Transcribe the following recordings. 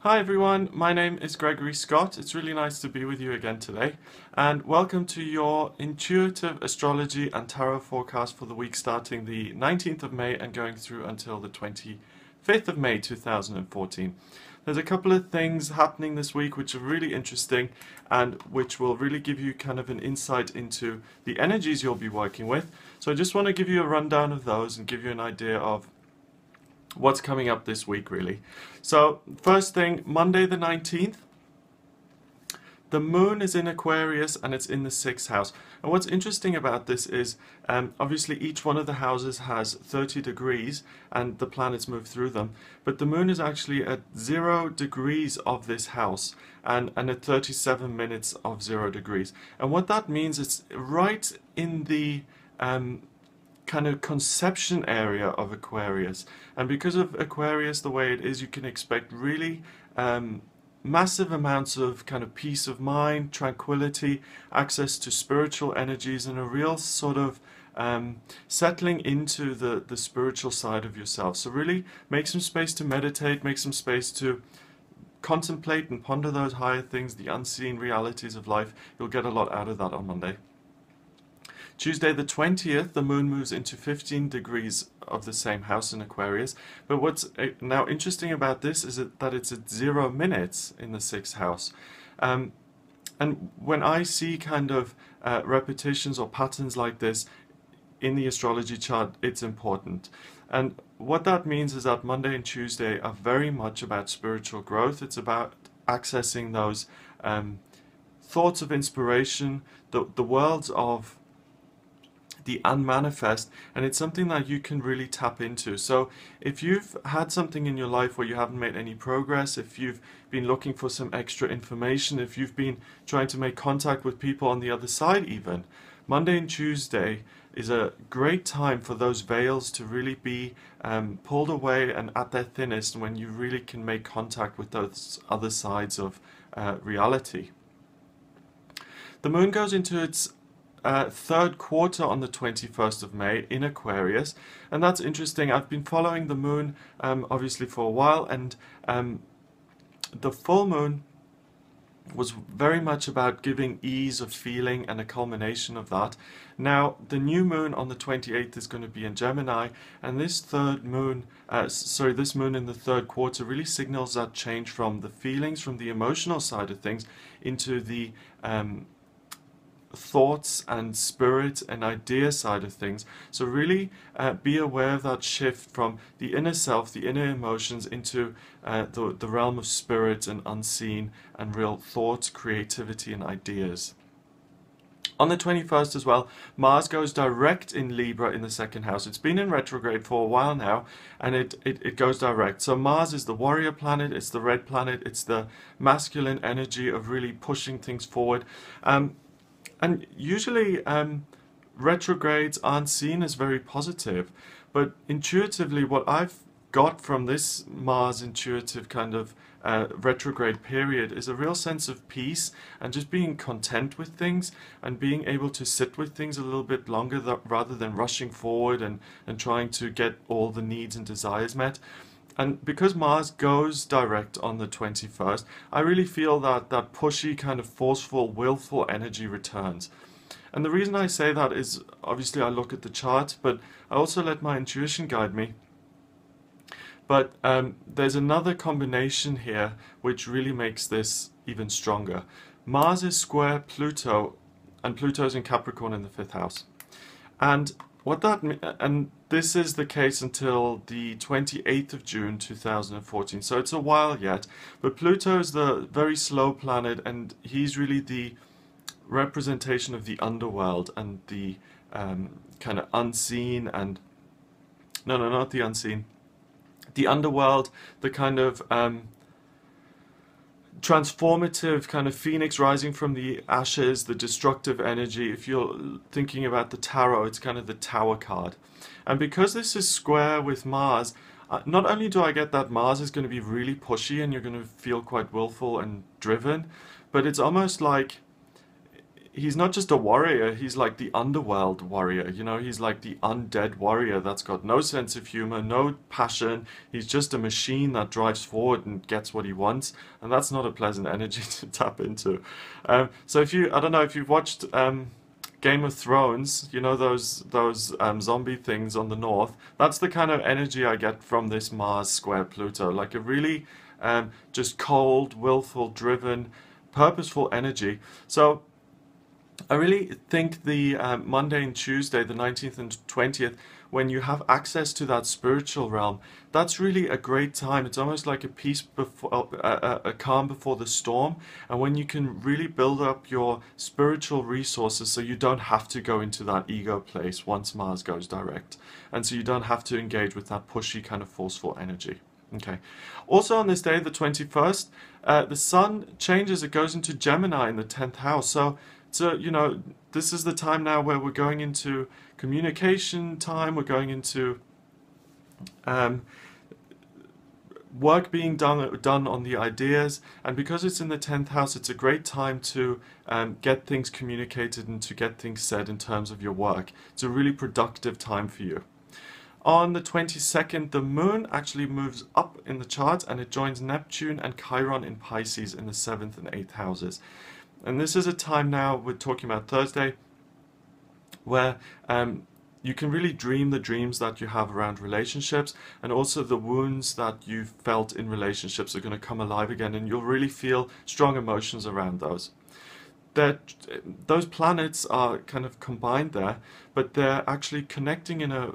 Hi everyone, my name is Gregory Scott. It's really nice to be with you again today, and welcome to your intuitive astrology and tarot forecast for the week starting the 19th of May and going through until the 25th of May 2014. There's a couple of things happening this week which are really interesting and which will really give you kind of an insight into the energies you'll be working with. So I just want to give you a rundown of those and give you an idea of what's coming up this week really. So first thing, Monday the 19th, the moon is in Aquarius and it's in the 6th house. And what's interesting about this is obviously each one of the houses has 30 degrees and the planets move through them, but the moon is actually at 0 degrees of this house and at 37 minutes of 0 degrees. And what that means is right in the kind of conception area of Aquarius, and because of Aquarius the way it is, you can expect really massive amounts of kind of peace of mind, tranquility, access to spiritual energies, and a real sort of settling into the spiritual side of yourself. So really make some space to meditate, make some space to contemplate and ponder those higher things, the unseen realities of life. You'll get a lot out of that on Monday. Tuesday the 20th, the moon moves into 15 degrees of the same house in Aquarius. But what's now interesting about this is that it's at 0 minutes in the 6th house. And when I see kind of repetitions or patterns like this in the astrology chart, it's important. And what that means is that Monday and Tuesday are very much about spiritual growth. It's about accessing those thoughts of inspiration, the worlds of the unmanifest, and it's something that you can really tap into. So if you've had something in your life where you haven't made any progress, if you've been looking for some extra information, if you've been trying to make contact with people on the other side even, Monday and Tuesday is a great time for those veils to really be pulled away and at their thinnest, when you really can make contact with those other sides of reality. The moon goes into its third quarter on the 21st of May in Aquarius, and that's interesting. I've been following the moon obviously for a while, and the full moon was very much about giving ease of feeling and a culmination of that. Now the new moon on the 28th is going to be in Gemini, and this moon in the third quarter really signals that change from the feelings, from the emotional side of things, into the thoughts and spirit and idea side of things. So really be aware of that shift from the inner self, the inner emotions, into the realm of spirit and unseen and real thoughts, creativity and ideas. On the 21st as well, Mars goes direct in Libra in the 2nd house. It's been in retrograde for a while now, and it goes direct. So Mars is the warrior planet, it's the red planet, it's the masculine energy of really pushing things forward. And usually retrogrades aren't seen as very positive, but intuitively what I've got from this Mars intuitive kind of retrograde period is a real sense of peace and just being content with things and being able to sit with things a little bit longer rather than rushing forward and trying to get all the needs and desires met. And because Mars goes direct on the 21st, I really feel that that pushy, kind of forceful, willful energy returns. And the reason I say that is, obviously I look at the chart, but I also let my intuition guide me. But there's another combination here which really makes this even stronger. Mars is square Pluto, and Pluto's in Capricorn in the 5th house. And this is the case until the 28th of June 2014, so it's a while yet. But Pluto is the very slow planet, and he's really the representation of the underworld and the kind of unseen and... No, not the unseen. The underworld, the kind of transformative kind of phoenix rising from the ashes, the destructive energy. If you're thinking about the tarot, it's kind of the Tower card. And because this is square with Mars, not only do I get that Mars is going to be really pushy and you're going to feel quite willful and driven, but it's almost like he's not just a warrior, he's like the underworld warrior, you know, he's like the undead warrior that's got no sense of humor, no passion. He's just a machine that drives forward and gets what he wants, and that's not a pleasant energy to tap into. So if you, I don't know if you've watched Game of Thrones, you know, those zombie things on the north, that's the kind of energy I get from this Mars square Pluto, like a really just cold, willful, driven, purposeful energy. So I really think the Monday and Tuesday, the 19th and 20th, when you have access to that spiritual realm, that's really a great time. It's almost like a peace before, a calm before the storm. And when you can really build up your spiritual resources so you don't have to go into that ego place once Mars goes direct. And so you don't have to engage with that pushy kind of forceful energy. Okay. Also on this day, the 21st, the sun changes. It goes into Gemini in the 10th house. So, you know, this is the time now where we're going into communication time, we're going into work being done on the ideas, and because it's in the 10th house, it's a great time to get things communicated and to get things said in terms of your work. It's a really productive time for you. On the 22nd, the moon actually moves up in the chart and it joins Neptune and Chiron in Pisces in the 7th and 8th houses. And this is a time now, we're talking about Thursday, where you can really dream the dreams that you have around relationships, and also the wounds that you've felt in relationships are going to come alive again, and you'll really feel strong emotions around those. Those planets are kind of combined there, but they're actually connecting in a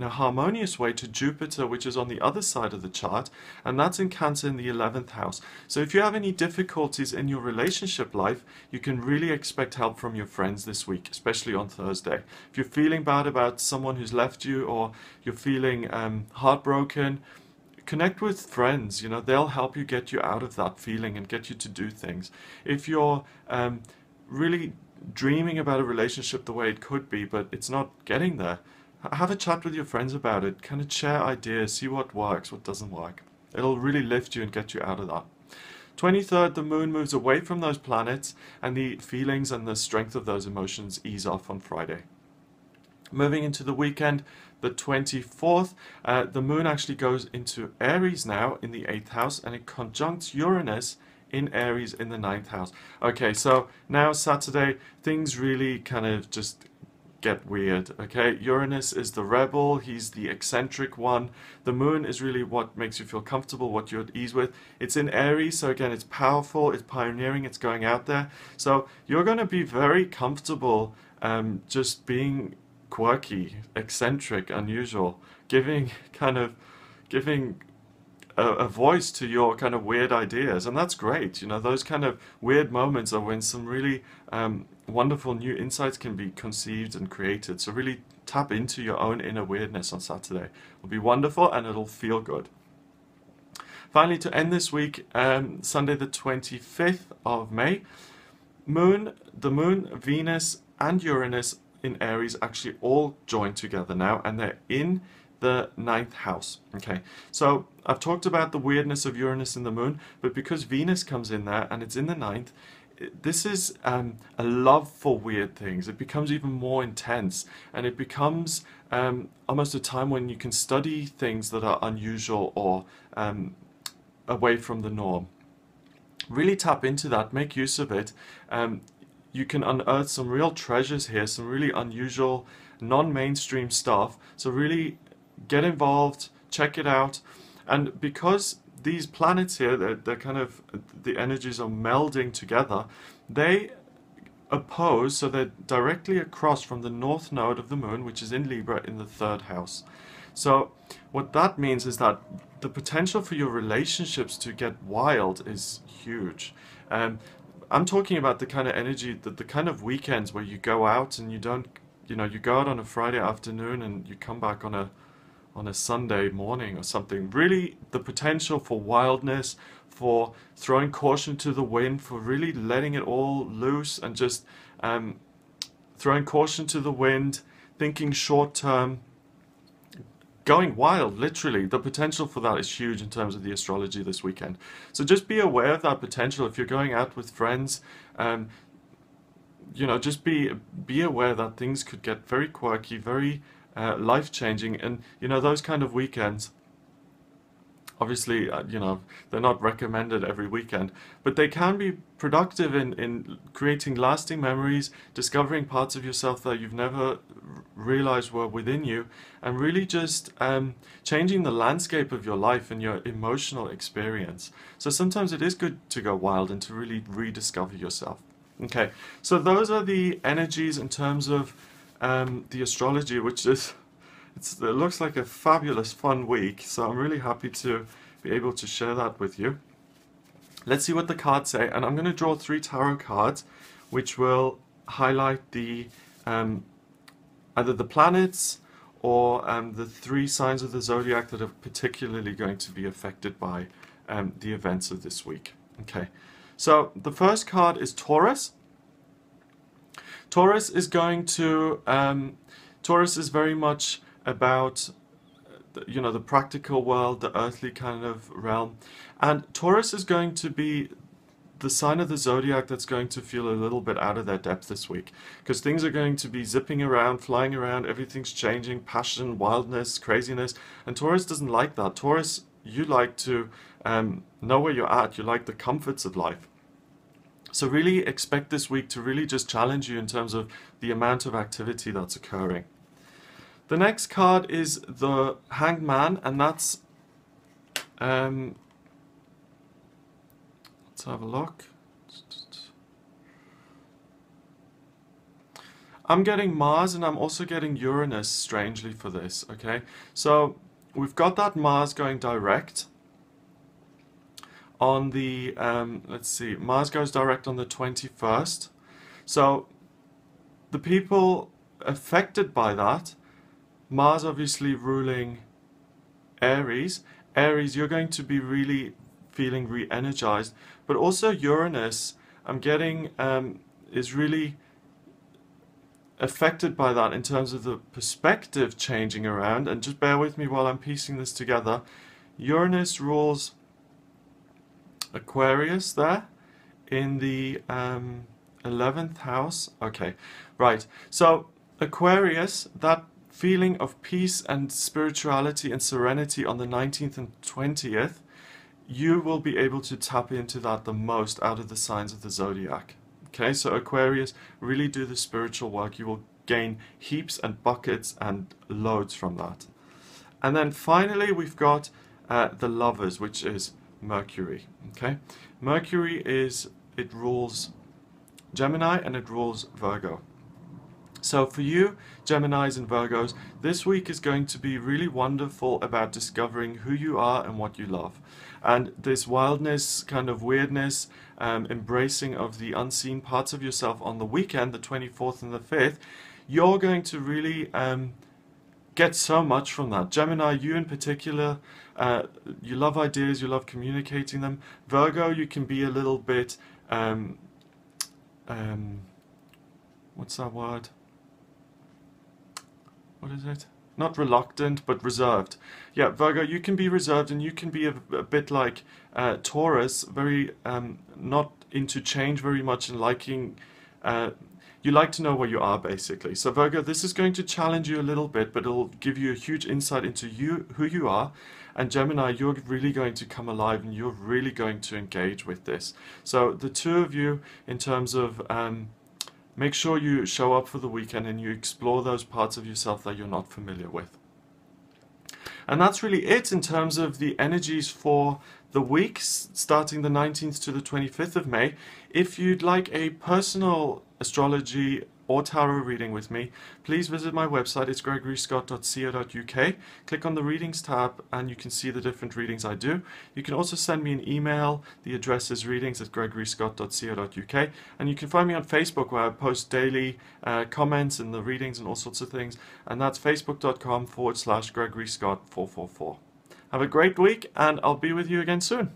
harmonious way to Jupiter, which is on the other side of the chart, and that's in Cancer in the 11th house. So if you have any difficulties in your relationship life, you can really expect help from your friends this week, especially on Thursday. If you're feeling bad about someone who's left you, or you're feeling heartbroken, connect with friends. You know, they'll help you get you out of that feeling and get you to do things. If you're really dreaming about a relationship the way it could be, but it's not getting there, have a chat with your friends about it, kind of share ideas, see what works, what doesn't work. It'll really lift you and get you out of that. 23rd, the moon moves away from those planets, and the feelings and the strength of those emotions ease off on Friday. Moving into the weekend, the 24th, the moon actually goes into Aries now in the 8th house, and it conjuncts Uranus in Aries in the 9th house. Okay, so now Saturday, things really kind of just get weird. Okay, Uranus is the rebel, he's the eccentric one. The moon is really what makes you feel comfortable, what you're at ease with. It's in Aries, so again, it's powerful, it's pioneering, it's going out there. So you're going to be very comfortable just being quirky, eccentric, unusual, giving a voice to your kind of weird ideas, and that's great. You know, those kind of weird moments are when some really wonderful new insights can be conceived and created. So really tap into your own inner weirdness on Saturday. It'll be wonderful and it'll feel good. Finally, to end this week, Sunday the 25th of May, the moon, Venus and Uranus in Aries actually all join together now, and they're in the 9th house. Okay, so I've talked about the weirdness of Uranus and the moon, but because Venus comes in there and it's in the 9th, this is a love for weird things. It becomes even more intense, and it becomes almost a time when you can study things that are unusual or away from the norm. Really tap into that, make use of it. You can unearth some real treasures here, some really unusual, non-mainstream stuff. So really get involved, check it out. And because these planets here, they're kind of, the energies are melding together, they oppose, so they're directly across from the north node of the moon, which is in Libra in the 3rd house. So what that means is that the potential for your relationships to get wild is huge. I'm talking about the kind of energy, the kind of weekends where you go out and you don't, you know, you go out on a Friday afternoon and you come back on a Sunday morning or something. Really the potential for wildness, for throwing caution to the wind, for really letting it all loose and just throwing caution to the wind, thinking short term, going wild, literally. The potential for that is huge in terms of the astrology this weekend. So just be aware of that potential. If you're going out with friends, you know, just be aware that things could get very quirky, very life-changing, and you know, those kind of weekends. Obviously, you know, they're not recommended every weekend, but they can be productive in creating lasting memories, discovering parts of yourself that you've never realized were within you, and really just changing the landscape of your life and your emotional experience. So sometimes it is good to go wild and to really rediscover yourself. Okay, so those are the energies in terms of the astrology, which is it looks like a fabulous, fun week, so I'm really happy to be able to share that with you. Let's see what the cards say, and I'm going to draw 3 tarot cards, which will highlight the either the planets or the 3 signs of the zodiac that are particularly going to be affected by the events of this week. Okay, so the first card is Taurus. Taurus is going to Taurus is very much about, you know, the practical world, the earthly kind of realm, and Taurus is going to be the sign of the zodiac that's going to feel a little bit out of their depth this week, because things are going to be zipping around, flying around, everything's changing, passion, wildness, craziness, and Taurus doesn't like that. Taurus, you like to know where you're at, you like the comforts of life. So really expect this week to really just challenge you in terms of the amount of activity that's occurring. The next card is the Hanged Man, and that's, let's have a look. I'm getting Mars and I'm also getting Uranus, strangely, for this, okay? So we've got that Mars going direct on the, let's see, Mars goes direct on the 21st. So the people affected by that, Mars obviously ruling Aries. Aries, you're going to be really feeling re-energized, but also Uranus, I'm getting, is really affected by that in terms of the perspective changing around. And just bear with me while I'm piecing this together. Uranus rules Aquarius there in the 11th house. Okay, right. So Aquarius, that feeling of peace and spirituality and serenity on the 19th and 20th, you will be able to tap into that the most out of the signs of the zodiac. Okay, so Aquarius, really do the spiritual work. You will gain heaps and buckets and loads from that. And then finally we've got the Lovers, which is Mercury. Okay, Mercury it rules Gemini and it rules Virgo. So for you, Geminis and Virgos, this week is going to be really wonderful about discovering who you are and what you love. And this wildness, kind of weirdness, embracing of the unseen parts of yourself on the weekend, the 24th and the 5th, you're going to really get so much from that. Gemini, you in particular, you love ideas, you love communicating them. Virgo, you can be a little bit, what's that word? What is it? Not reluctant, but reserved. Yeah, Virgo, you can be reserved and you can be a bit like Taurus, very not into change very much and liking, you like to know where you are, basically. So Virgo, this is going to challenge you a little bit, but it'll give you a huge insight into who you are. And Gemini, you're really going to come alive and you're really going to engage with this. So the two of you, in terms of make sure you show up for the weekend and you explore those parts of yourself that you're not familiar with. And that's really it in terms of the energies for the weeks starting the 19th to the 25th of May. If you'd like a personal astrology or tarot reading with me, please visit my website. It's gregoryscott.co.uk. Click on the readings tab and you can see the different readings I do. You can also send me an email. The address is readings@gregoryscott.co.uk, and you can find me on Facebook, where I post daily comments and the readings and all sorts of things, and that's facebook.com/GregoryScott444. Have a great week and I'll be with you again soon.